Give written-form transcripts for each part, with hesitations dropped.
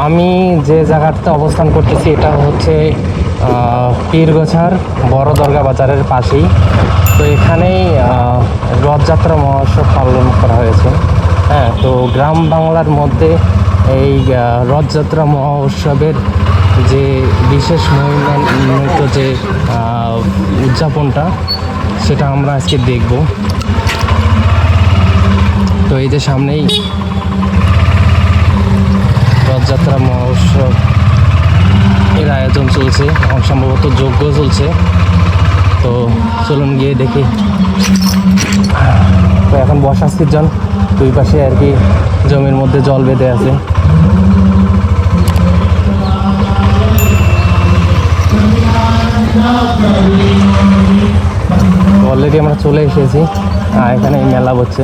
আমি যে জায়গাটাতে অবস্থান করতেছি এটা হচ্ছে পীরগোছার বড় দরগা বাজারের পাশেই। তো এখানেই রথযাত্রা মহোৎসব পালন করা হয়েছে। হ্যাঁ, তো গ্রাম বাংলার মধ্যে এই রথযাত্রা মহোৎসবের যে বিশেষ মহিমান্বিত যে উদযাপনটা সেটা আমরা আজকে দেখব। তো এই যে সামনেই রথযাত্রা মহোৎসব এর আয়োজন চলছে, সম্ভবত যজ্ঞ চলছে। তো চলুন গিয়ে দেখি। তো এখন বর্ষা সিজন, দুই পাশে আর কি জমির মধ্যে জল বেঁধে আছে। অলরেডি আমরা চলে এসেছি। এখানে মেলা বসছে,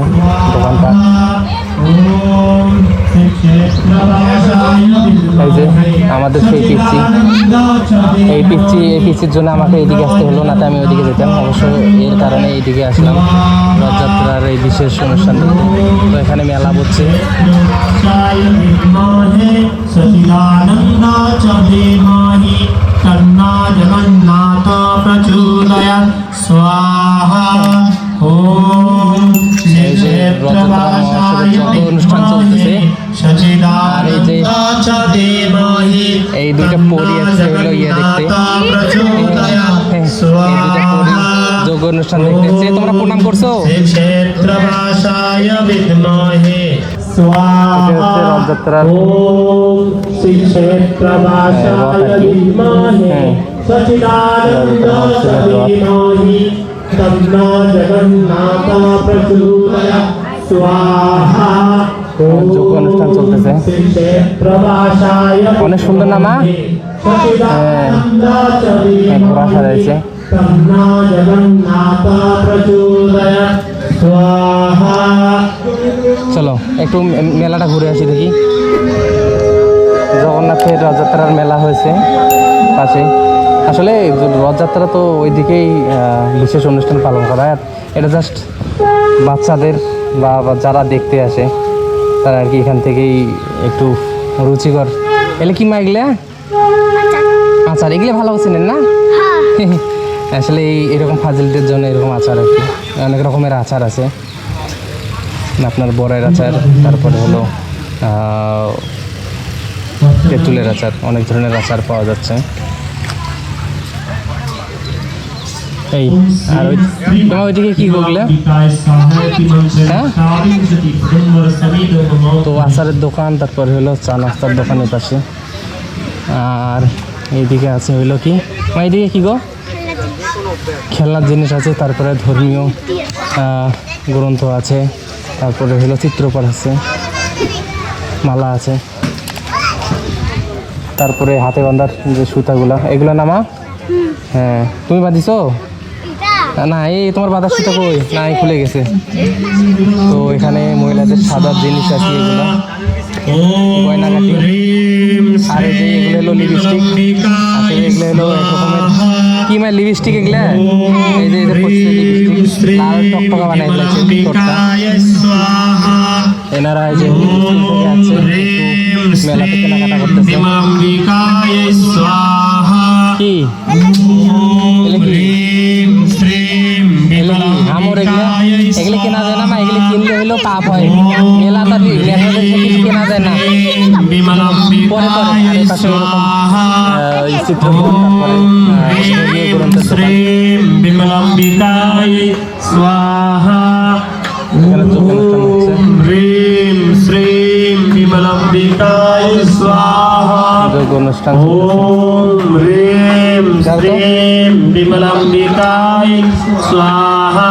দোকানপাট। এই যে আমাদের সেই পিচ্ছির জন্য আমাকে এইদিকে আসতে হলো, না তো আমি ওইদিকে যেতাম। অবশ্য এর কারণে এইদিকে আসলাম রথযাত্রার এই বিশেষ অনুষ্ঠান। তো এখানে মেলা বসছে। অনুষ্ঠান চলতেছে। আর এই যে এই দুইটা পরি আছে হলো ইয়ে দেখতে, যোগ অনুষ্ঠান দেখতেছে। তোমরা প্রণাম করছো? রথযাত্রার যোগ্য অনুষ্ঠান চলতেছে। অনেক সুন্দর না মা? ঘোড়া সাজাইছে। চলো একটু মেলাটা ঘুরে আসি দেখি। জগন্নাথের রথযাত্রার মেলা হয়েছে পাশে। আসলে রথযাত্রা তো ওইদিকেই বিশেষ অনুষ্ঠান পালন করা হয়। এটা জাস্ট বাচ্চাদের বা যারা দেখতে আসে তারা আর কি এখান থেকেই একটু রুচিকর। এলে কি মা এগুলো আচার, এগুলো ভালো চেনেন না? আসলে এরকম ফাজিলদের জন্য এরকম আচার আর কি। অনেক রকমের আচার আছে, আপনার বড়ের আচার, তারপরে হলো তেঁতুলের আচার, অনেক ধরনের আচার পাওয়া যাচ্ছে। এই আর ওইদিকে কি করলে? হ্যাঁ, তো আচারের দোকান, তারপরে হলো চা নাস্তার দোকানের পাশে। আর এইদিকে আছে হইলো কি, এইদিকে কি গো? খেলনার জিনিস আছে, তারপরে ধর্মীয় গ্রন্থ আছে, তারপরে হলো চিত্রপট আছে, মালা আছে, তারপরে হাতে বাঁধার যে সুতাগুলা, এগুলো নামা। হ্যাঁ, তুমি বাঁধিছো না? এই তোমার বাঁধার সুতা কই? না, খুলে গেছে। তো এখানে মহিলাদের সাদার জিনিস আছে, এগুলো গয়নাঘাটি। আর এই যে এগুলো হলো লিপস্টিক, এগুলো হলো এক রকমের কি মানে লিপস্টিক, এগুলা এই যে লিপস্টিক লাল টকটকা বানাই দিয়েছে ঠোঁটটা। এনারা এই যে আছে মেলাতে কেনাকাটা করতেছে। কি এগুলো কেনা যায় না মা? এগুলো কিনলে হইলো পাপ হয়। মেলা তার কিছু কেনা যায় না। পরে পরে পাশে অনুষ্ঠান বিমলাম্বিকায় স্বাহা।